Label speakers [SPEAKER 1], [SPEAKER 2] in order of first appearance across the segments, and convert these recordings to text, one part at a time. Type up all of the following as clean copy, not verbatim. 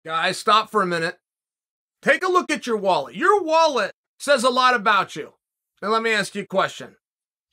[SPEAKER 1] Guys, stop for a minute. Take a look at your wallet. Your wallet says a lot about you. And let me ask you a question.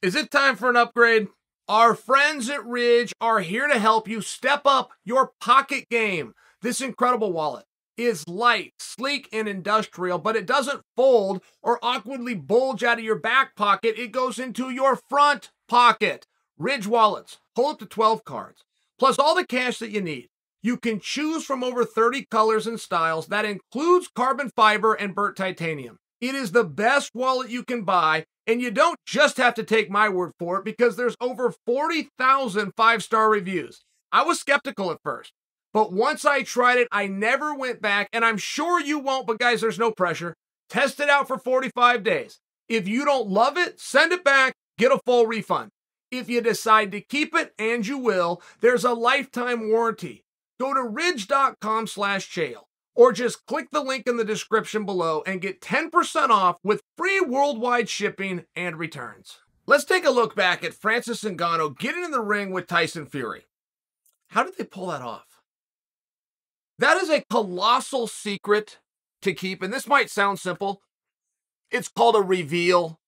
[SPEAKER 1] Is it time for an upgrade? Our friends at Ridge are here to help you step up your pocket game. This incredible wallet is light, sleek, and industrial, but it doesn't fold or awkwardly bulge out of your back pocket. It goes into your front pocket. Ridge wallets hold up to 12 cards, plus all the cash that you need. You can choose from over 30 colors and styles. That includes carbon fiber and burnt titanium. It is the best wallet you can buy, and you don't just have to take my word for it because there's over 40,000 five-star reviews. I was skeptical at first, but once I tried it, I never went back, and I'm sure you won't, but guys, there's no pressure. Test it out for 45 days. If you don't love it, send it back, get a full refund. If you decide to keep it, and you will, there's a lifetime warranty. Go to ridge.com/Chael or just click the link in the description below and get 10% off with free worldwide shipping and returns. Let's take a look back at Francis Ngannou getting in the ring with Tyson Fury. How did they pull that off? That is a colossal secret to keep, and this might sound simple. It's called a reveal.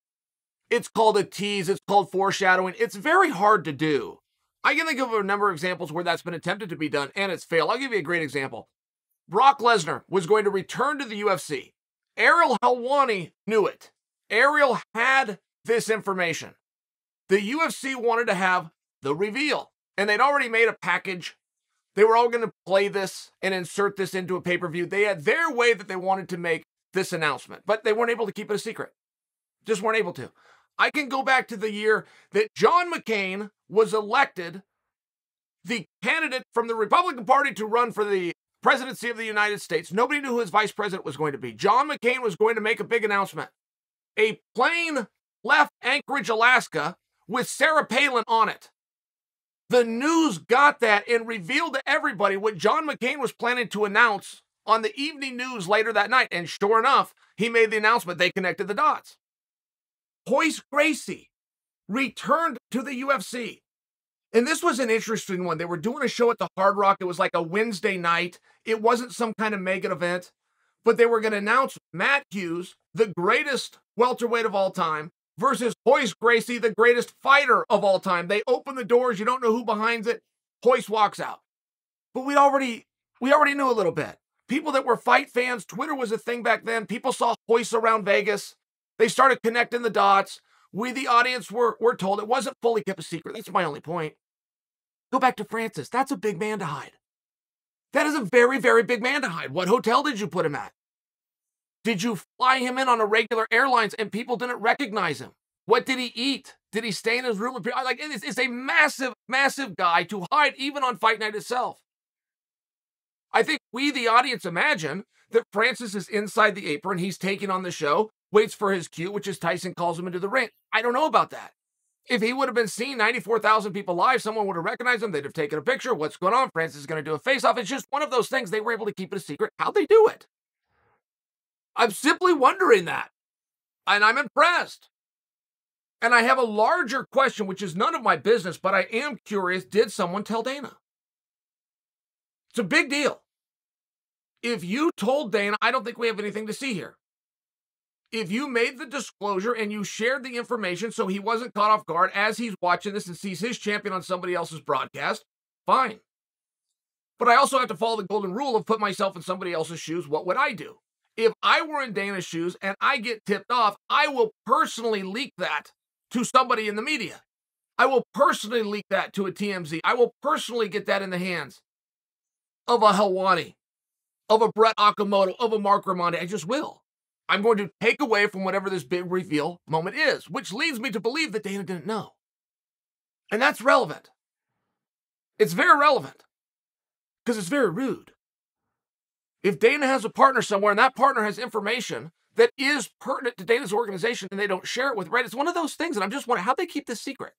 [SPEAKER 1] It's called a tease. It's called foreshadowing. It's very hard to do. I can think of a number of examples where that's been attempted to be done, and it's failed. I'll give you a great example. Brock Lesnar was going to return to the UFC. Ariel Helwani knew it. Ariel had this information. The UFC wanted to have the reveal, and they'd already made a package. They were all going to play this and insert this into a pay-per-view. They had their way that they wanted to make this announcement, but they weren't able to keep it a secret. Just weren't able to. I can go back to the year that John McCain was elected the candidate from the Republican Party to run for the presidency of the United States. Nobody knew who his vice president was going to be. John McCain was going to make a big announcement. A plane left Anchorage, Alaska, with Sarah Palin on it. The news got that and revealed to everybody what John McCain was planning to announce on the evening news later that night. And sure enough, he made the announcement. They connected the dots. Royce Gracie returned to the UFC. And this was an interesting one. They were doing a show at the Hard Rock. It was like a Wednesday night. It wasn't some kind of mega event, but they were going to announce Matt Hughes, the greatest welterweight of all time, versus Royce Gracie, the greatest fighter of all time. They open the doors. You don't know who behind it. Royce walks out. But we already knew a little bit. People that were fight fans, Twitter was a thing back then. People saw Royce around Vegas. They started connecting the dots. We, the audience, were told it wasn't fully kept a secret. That's my only point. Go back to Francis. That's a big man to hide. That is a very, very big man to hide. What hotel did you put him at? Did you fly him in on a regular airlines and people didn't recognize him? What did he eat? Did he stay in his room? Like, it's a massive, massive guy to hide even on fight night itself. I think we, the audience, imagine that Francis is inside the apron. He's taking on the show, waits for his cue, which is Tyson calls him into the ring. I don't know about that. If he would have been seen 94,000 people live, someone would have recognized him. They'd have taken a picture. What's going on? Francis is going to do a face-off. It's just one of those things. They were able to keep it a secret. How'd they do it? I'm simply wondering that. And I'm impressed. And I have a larger question, which is none of my business, but I am curious. Did someone tell Dana? It's a big deal. If you told Dana, I don't think we have anything to see here. If you made the disclosure and you shared the information so he wasn't caught off guard as he's watching this and sees his champion on somebody else's broadcast, fine. But I also have to follow the golden rule of put myself in somebody else's shoes. What would I do? If I were in Dana's shoes and I get tipped off, I will personally leak that to somebody in the media. I will personally leak that to a TMZ. I will personally get that in the hands of a Helwani, of a Brett Okamoto, of a Mark Raimondi. I just will. I'm going to take away from whatever this big reveal moment is, which leads me to believe that Dana didn't know. And that's relevant. It's very relevant because it's very rude. If Dana has a partner somewhere and that partner has information that is pertinent to Dana's organization and they don't share it with Reddit, it's one of those things. And I'm just wondering, how'd they keep this secret?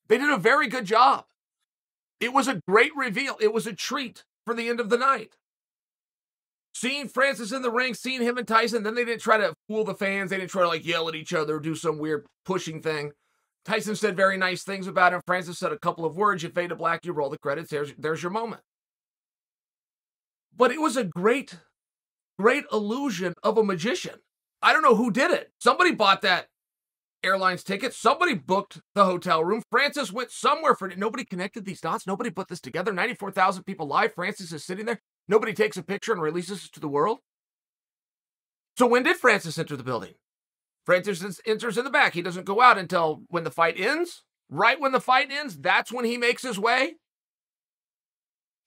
[SPEAKER 1] They did a very good job. It was a great reveal. It was a treat for the end of the night. Seeing Francis in the ring, seeing him and Tyson, then they didn't try to fool the fans. They didn't try to like yell at each other or do some weird pushing thing. Tyson said very nice things about him. Francis said a couple of words. You fade to black, you roll the credits. There's your moment. But it was a great illusion of a magician. I don't know who did it. Somebody bought that airline's ticket. Somebody booked the hotel room. Francis went somewhere for it. Nobody connected these dots. Nobody put this together. 94,000 people live. Francis is sitting there. Nobody takes a picture and releases it to the world. So when did Francis enter the building? Francis enters in the back. He doesn't go out until when the fight ends. Right when the fight ends, that's when he makes his way.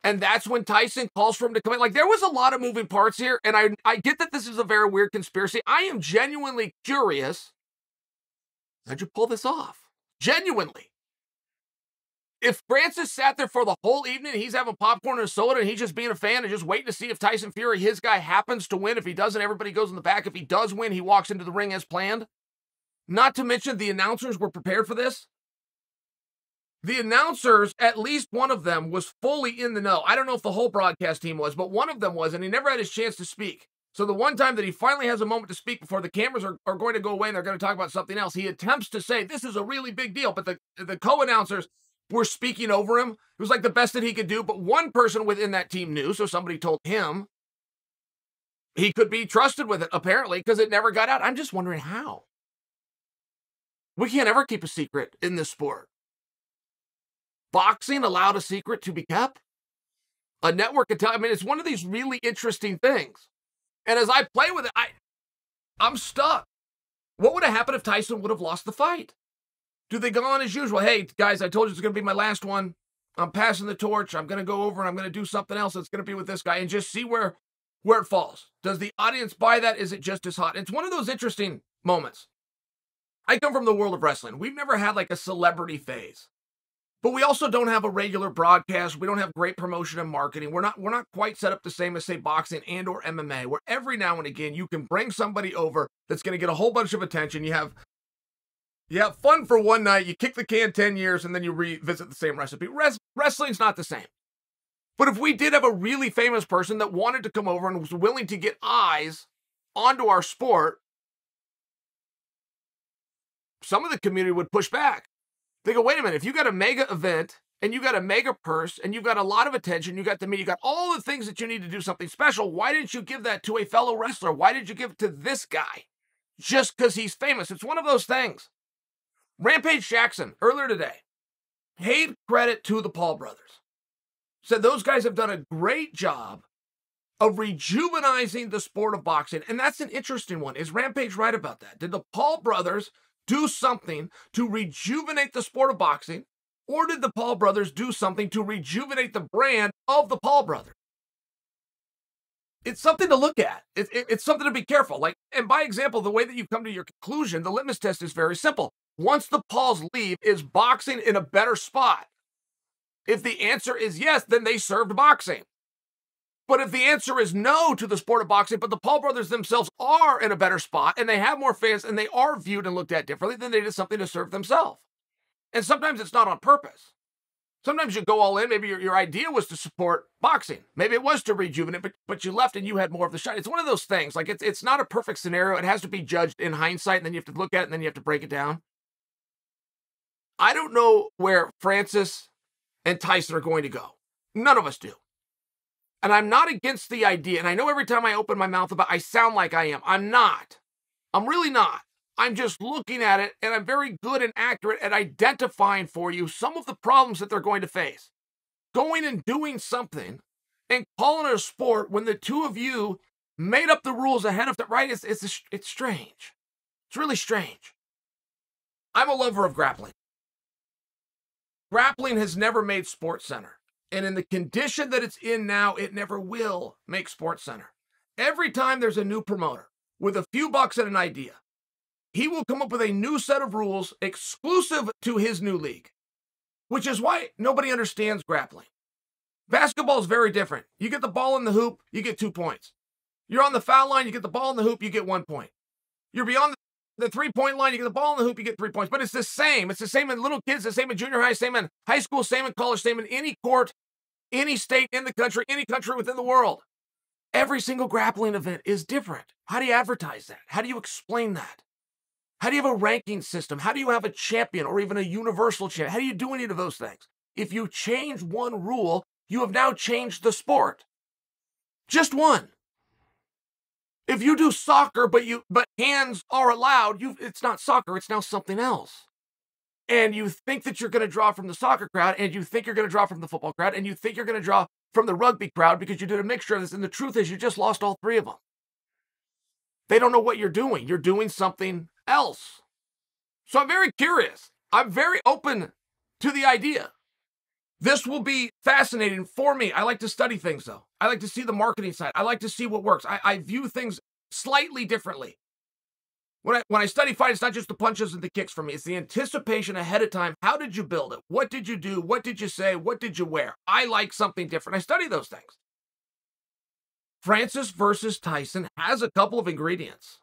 [SPEAKER 1] And that's when Tyson calls for him to come in. Like, there was a lot of moving parts here, and I get that this is a very weird conspiracy. I am genuinely curious. How'd you pull this off? Genuinely. If Francis sat there for the whole evening, he's having popcorn and a soda, and he's just being a fan and just waiting to see if Tyson Fury, his guy, happens to win. If he doesn't, everybody goes in the back. If he does win, he walks into the ring as planned. Not to mention the announcers were prepared for this. The announcers, at least one of them, was fully in the know. I don't know if the whole broadcast team was, but one of them was, and he never had his chance to speak. So the one time that he finally has a moment to speak before the cameras are going to go away and they're going to talk about something else, he attempts to say, this is a really big deal. But the co-announcers were speaking over him. It was like the best that he could do. But one person within that team knew, so somebody told him he could be trusted with it, apparently, because it never got out. I'm just wondering how. We can't ever keep a secret in this sport. Boxing allowed a secret to be kept? A network can tell. I mean, it's one of these really interesting things. And as I play with it, I'm stuck. What would have happened if Tyson would have lost the fight? Do they go on as usual? Hey, guys, I told you it's going to be my last one. I'm passing the torch. I'm going to go over and I'm going to do something else that's going to be with this guy and just see where it falls. Does the audience buy that? Is it just as hot? It's one of those interesting moments. I come from the world of wrestling. We've never had like a celebrity phase. But we also don't have a regular broadcast. We don't have great promotion and marketing. We're not quite set up the same as, say, boxing and or MMA, where every now and again you can bring somebody over that's going to get a whole bunch of attention. You have fun for one night, you kick the can 10 years, and then you revisit the same recipe. Wrestling's not the same. But if we did have a really famous person that wanted to come over and was willing to get eyes onto our sport, some of the community would push back. They go, wait a minute, if you got a mega event and you got a mega purse and you've got a lot of attention, you got the media, you got all the things that you need to do something special, why didn't you give that to a fellow wrestler? Why did you give it to this guy? Just because he's famous. It's one of those things. Rampage Jackson, earlier today, paid credit to the Paul brothers. Said those guys have done a great job of rejuvenizing the sport of boxing. And that's an interesting one. Is Rampage right about that? Did the Paul brothers do something to rejuvenate the sport of boxing, or did the Paul brothers do something to rejuvenate the brand of the Paul brothers? It's something to look at. It's something to be careful. Like, and by example, the way that you come to your conclusion, the litmus test is very simple. Once the Pauls leave, is boxing in a better spot? If the answer is yes, then they served boxing. But if the answer is no to the sport of boxing, but the Paul brothers themselves are in a better spot and they have more fans and they are viewed and looked at differently, then they did something to serve themselves. And sometimes it's not on purpose. Sometimes you go all in. Maybe your idea was to support boxing. Maybe it was to rejuvenate, but you left and you had more of the shot. It's one of those things. Like, it's not a perfect scenario. It has to be judged in hindsight, and then you have to look at it and then you have to break it down. I don't know where Francis and Tyson are going to go. None of us do. And I'm not against the idea. And I know every time I open my mouth about it, I sound like I am. I'm not. I'm really not. I'm just looking at it, and I'm very good and accurate at identifying for you some of the problems that they're going to face. Going and doing something and calling it a sport when the two of you made up the rules ahead of time, right? It's strange. It's really strange. I'm a lover of grappling. Grappling has never made SportsCenter. And in the condition that it's in now, it never will make SportsCenter. Every time there's a new promoter with a few bucks and an idea, he will come up with a new set of rules exclusive to his new league, which is why nobody understands grappling. Basketball is very different. You get the ball in the hoop, you get 2 points. You're on the foul line, you get the ball in the hoop, you get 1 point. You're beyond the three-point line, you get the ball in the hoop, you get 3 points. But it's the same. It's the same in little kids, the same in junior high, same in high school, same in college, same in any court, any state in the country, any country within the world. Every single grappling event is different. How do you advertise that? How do you explain that? How do you have a ranking system? How do you have a champion or even a universal champion? How do you do any of those things? If you change one rule, you have now changed the sport. Just one. If you do soccer, but hands are allowed, it's not soccer, it's now something else. And you think that you're going to draw from the soccer crowd, and you think you're going to draw from the football crowd, and you think you're going to draw from the rugby crowd because you did a mixture of this. And the truth is you just lost all three of them. They don't know what you're doing. You're doing something else. So I'm very curious. I'm very open to the idea. This will be fascinating for me. I like to study things, though. I like to see the marketing side. I like to see what works. I view things slightly differently. When I study fight, it's not just the punches and the kicks for me. It's the anticipation ahead of time. How did you build it? What did you do? What did you say? What did you wear? I like something different. I study those things. Francis versus Tyson has a couple of ingredients.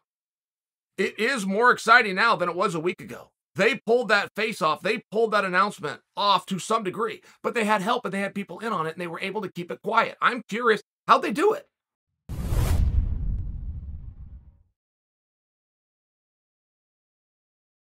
[SPEAKER 1] It is more exciting now than it was a week ago. They pulled that face off. They pulled that announcement off to some degree, but they had help and they had people in on it and they were able to keep it quiet. I'm curious how'd they do it?